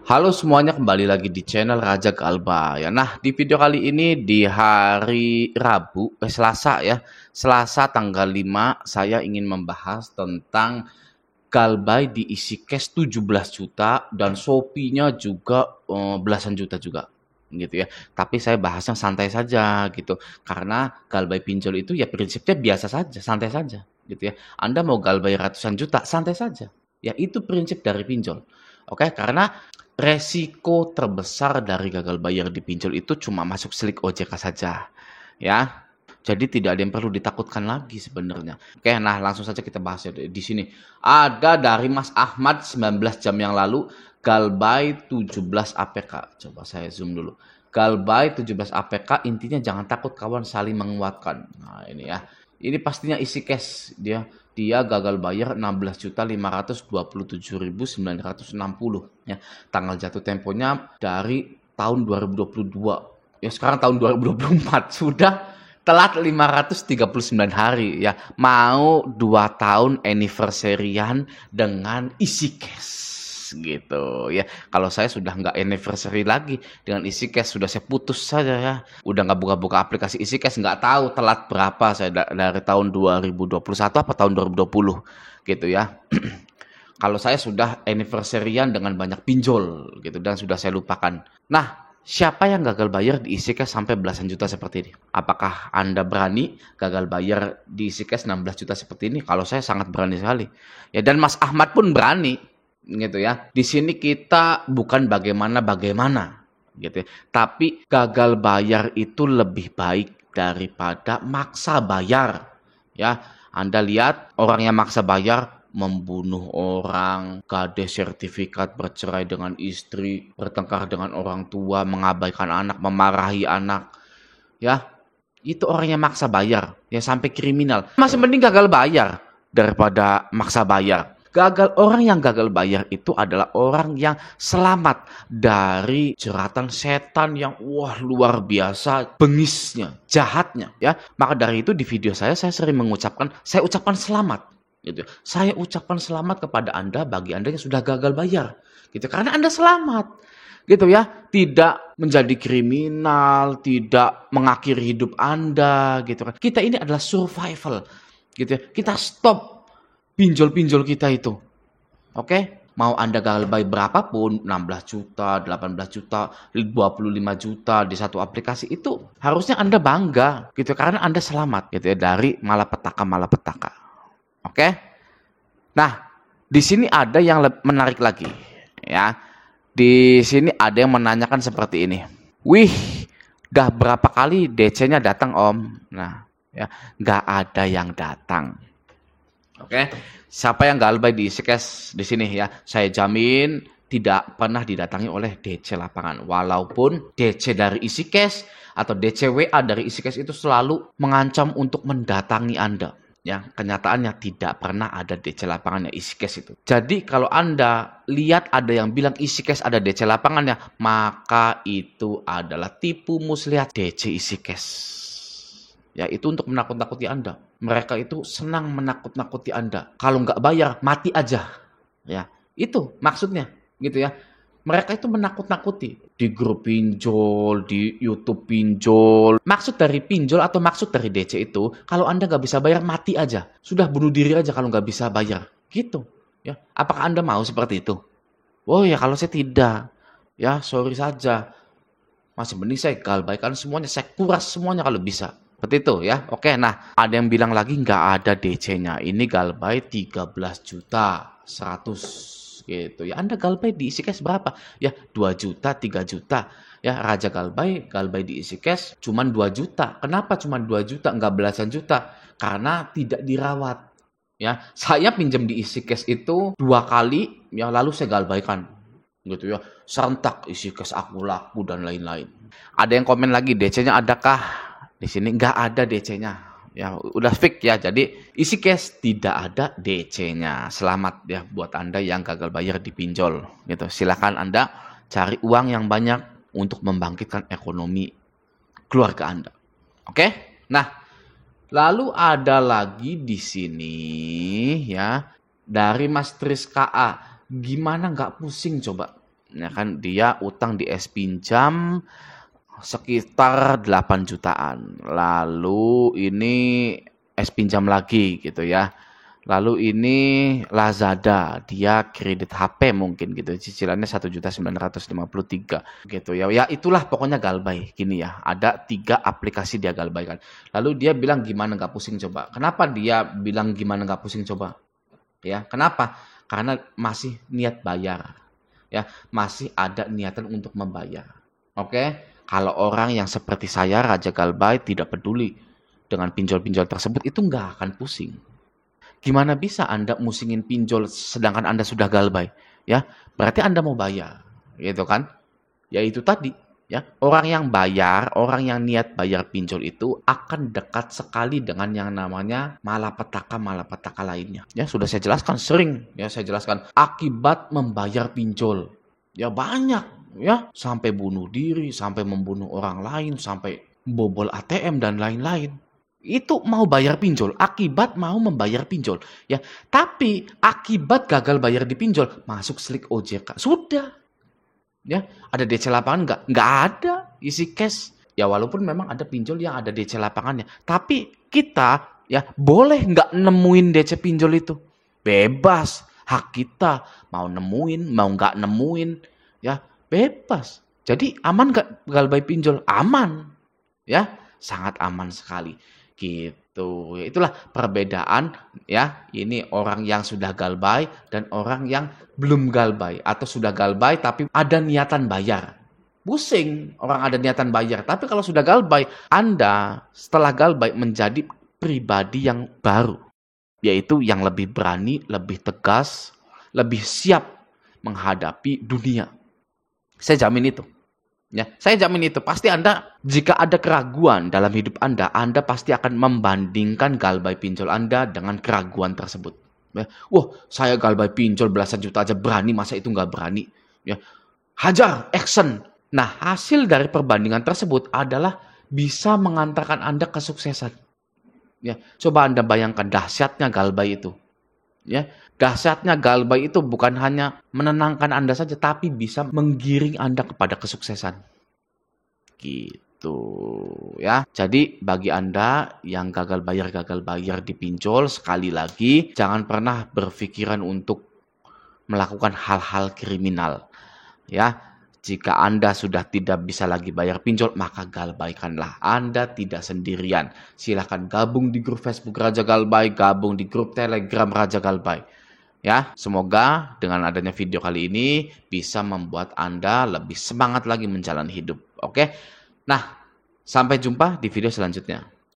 Halo semuanya, kembali lagi di channel Raja Galba ya. Nah, di video kali ini di hari Rabu, Selasa ya. Selasa tanggal 5 saya ingin membahas tentang Galbay diisi cash 17 juta dan Shopee-nya juga belasan juta juga gitu ya. Tapi saya bahasnya santai saja gitu. Karena Galbay pinjol itu ya prinsipnya biasa saja, santai saja gitu ya. Anda mau Galbay ratusan juta, santai saja. Ya itu prinsip dari pinjol. Oke, karena resiko terbesar dari gagal bayar di pinjol itu cuma masuk slik OJK saja, ya. Jadi tidak ada yang perlu ditakutkan lagi sebenarnya. Oke, nah langsung saja kita bahas ya di sini. Ada dari Mas Ahmad 19 jam yang lalu, Galbay 17 APK. Coba saya zoom dulu. Galbay 17 APK, intinya jangan takut kawan, saling menguatkan. Nah, ini ya. Ini pastinya isi cash dia gagal bayar 16.527.960 ya. Tanggal jatuh temponya dari tahun 2022. Ya sekarang tahun 2024 sudah telat 539 hari ya. Mau 2 tahun anniversary-an dengan isi cash gitu ya. Kalau saya sudah nggak anniversary lagi dengan isi cash, sudah saya putus saja ya. Udah nggak buka-buka aplikasi isi cash, nggak tahu telat berapa saya dari tahun 2021 apa tahun 2020 gitu ya. Kalau saya sudah anniversary-an dengan banyak pinjol gitu dan sudah saya lupakan. Nah, siapa yang gagal bayar di isi cash sampai belasan juta seperti ini? Apakah Anda berani gagal bayar di isi cash 16 juta seperti ini? Kalau saya sangat berani sekali. Ya, dan Mas Ahmad pun berani gitu ya. Di sini kita bukan bagaimana gitu ya. Tapi gagal bayar itu lebih baik daripada maksa bayar. Ya, Anda lihat orang yang maksa bayar membunuh orang, kades sertifikat, bercerai dengan istri, bertengkar dengan orang tua, mengabaikan anak, memarahi anak. Ya, itu orang yang maksa bayar, ya sampai kriminal. Masih mending gagal bayar daripada maksa bayar. Orang yang gagal bayar itu adalah orang yang selamat dari jeratan setan yang luar biasa bengisnya, jahatnya ya. Maka dari itu di video saya sering mengucapkan, saya ucapkan selamat gitu. Saya ucapkan selamat kepada Anda bagi Anda yang sudah gagal bayar gitu, karena Anda selamat gitu ya, tidak menjadi kriminal, tidak mengakhiri hidup Anda gitu kan. Kita ini adalah survival gitu ya. Kita stop pinjol-pinjol kita itu. Oke? Mau Anda gagal bayar berapapun, 16 juta, 18 juta, 25 juta di satu aplikasi, itu harusnya Anda bangga gitu karena Anda selamat gitu ya dari malapetaka. Oke? Nah, di sini ada yang menarik lagi ya. Di sini ada yang menanyakan seperti ini. Wih, dah berapa kali DC-nya datang, Om? Nah, ya, nggak ada yang datang. Oke, siapa yang galbay di isi cash di sini ya? Saya jamin tidak pernah didatangi oleh DC lapangan. Walaupun DC dari isi cash atau DC WA dari isi cash itu selalu mengancam untuk mendatangi Anda. Ya, kenyataannya tidak pernah ada DC lapangannya isi cash itu. Jadi kalau Anda lihat ada yang bilang isi cash ada DC lapangannya, maka itu adalah tipu muslihat DC isi cash. Ya, itu untuk menakut-nakuti Anda. Mereka itu senang menakut-nakuti Anda. Kalau nggak bayar, mati aja. Ya, itu maksudnya, gitu ya. Mereka itu menakut-nakuti di grup pinjol, di YouTube pinjol. Maksud dari pinjol atau maksud dari DC itu, kalau Anda nggak bisa bayar, mati aja. Sudah bunuh diri aja kalau nggak bisa bayar. Gitu. Ya, apakah Anda mau seperti itu? Oh ya, kalau saya tidak. Ya, sorry saja. Masih mending saya galbaikan semuanya, saya kuras semuanya kalau bisa. Seperti itu ya. Oke, nah ada yang bilang lagi nggak ada DC-nya. Ini galbay 13 juta 100 gitu ya. Anda galbay di isi cash berapa? Ya 2 juta, 3 juta. Ya Raja galbay di isi cash cuma 2 juta. Kenapa cuma 2 juta? Nggak belasan juta. Karena tidak dirawat. Ya, saya pinjam di isi cash itu 2 kali, ya lalu saya galbaikan gitu ya. Serentak isi cash aku laku dan lain-lain. Ada yang komen lagi, DC-nya adakah? Di sini nggak ada DC-nya. Ya, udah fix ya. Jadi isi cash tidak ada DC-nya. Selamat ya buat Anda yang gagal bayar di pinjol gitu. Silakan Anda cari uang yang banyak untuk membangkitkan ekonomi keluarga Anda. Oke? Nah, lalu ada lagi di sini ya dari Mas Tris KA. Gimana nggak pusing coba? Ya kan, dia utang di es pinjam sekitar 8 jutaan. Lalu ini es pinjam lagi gitu ya. Lalu ini Lazada, dia kredit HP mungkin gitu, cicilannya 1.953 gitu ya. Ya itulah pokoknya galbay gini ya. Ada 3 aplikasi dia galbaikan. Lalu dia bilang gimana nggak pusing coba. Kenapa dia bilang gimana nggak pusing coba? Ya, kenapa? Karena masih niat bayar. Ya, masih ada niatan untuk membayar. Oke? Kalau orang yang seperti saya, Raja Galbay, tidak peduli dengan pinjol-pinjol tersebut, itu nggak akan pusing. Gimana bisa Anda musingin pinjol sedangkan Anda sudah galbay? Ya, berarti Anda mau bayar, gitu kan? Ya itu tadi, ya. Orang yang bayar, orang yang niat bayar pinjol itu akan dekat sekali dengan yang namanya malapetaka-malapetaka lainnya. Ya, sudah saya jelaskan sering, ya saya jelaskan akibat membayar pinjol. Ya banyak, ya, sampai bunuh diri, sampai membunuh orang lain, sampai bobol ATM dan lain-lain. Itu mau bayar pinjol, akibat mau membayar pinjol. Ya, tapi akibat gagal bayar di pinjol, masuk slik OJK. Sudah. Ya, ada DC lapangan nggak? Nggak ada, isi cash. Ya walaupun memang ada pinjol yang ada DC lapangannya. Tapi kita ya boleh nggak nemuin DC pinjol itu. Bebas, hak kita. Mau nemuin, mau nggak nemuin. Ya, bebas. Jadi aman nggak galbay pinjol? Aman. Ya, sangat aman sekali. Gitu. Itulah perbedaan ya. Ini orang yang sudah galbay dan orang yang belum galbay atau sudah galbay tapi ada niatan bayar. Pusing orang ada niatan bayar. Tapi kalau sudah galbay, Anda setelah galbay menjadi pribadi yang baru. Yaitu yang lebih berani, lebih tegas, lebih siap menghadapi dunia. Saya jamin itu. Ya, saya jamin itu. Pasti Anda, jika ada keraguan dalam hidup Anda pasti akan membandingkan galbay pinjol Anda dengan keraguan tersebut. Ya, wah, saya galbay pinjol belasan juta aja berani, masa itu nggak berani? Ya, hajar, action. Nah, hasil dari perbandingan tersebut adalah bisa mengantarkan Anda kesuksesan. Ya, coba Anda bayangkan dahsyatnya galbay itu. Ya, dahsyatnya galbay itu bukan hanya menenangkan Anda saja, tapi bisa menggiring Anda kepada kesuksesan. Gitu ya. Jadi bagi Anda yang gagal bayar di pinjol, sekali lagi jangan pernah berpikiran untuk melakukan hal-hal kriminal. Ya, jika Anda sudah tidak bisa lagi bayar pinjol, maka galbaikanlah. Anda tidak sendirian. Silahkan gabung di grup Facebook Raja Galbay, gabung di grup Telegram Raja Galbay. Ya, semoga dengan adanya video kali ini bisa membuat Anda lebih semangat lagi menjalani hidup. Oke? Nah, sampai jumpa di video selanjutnya.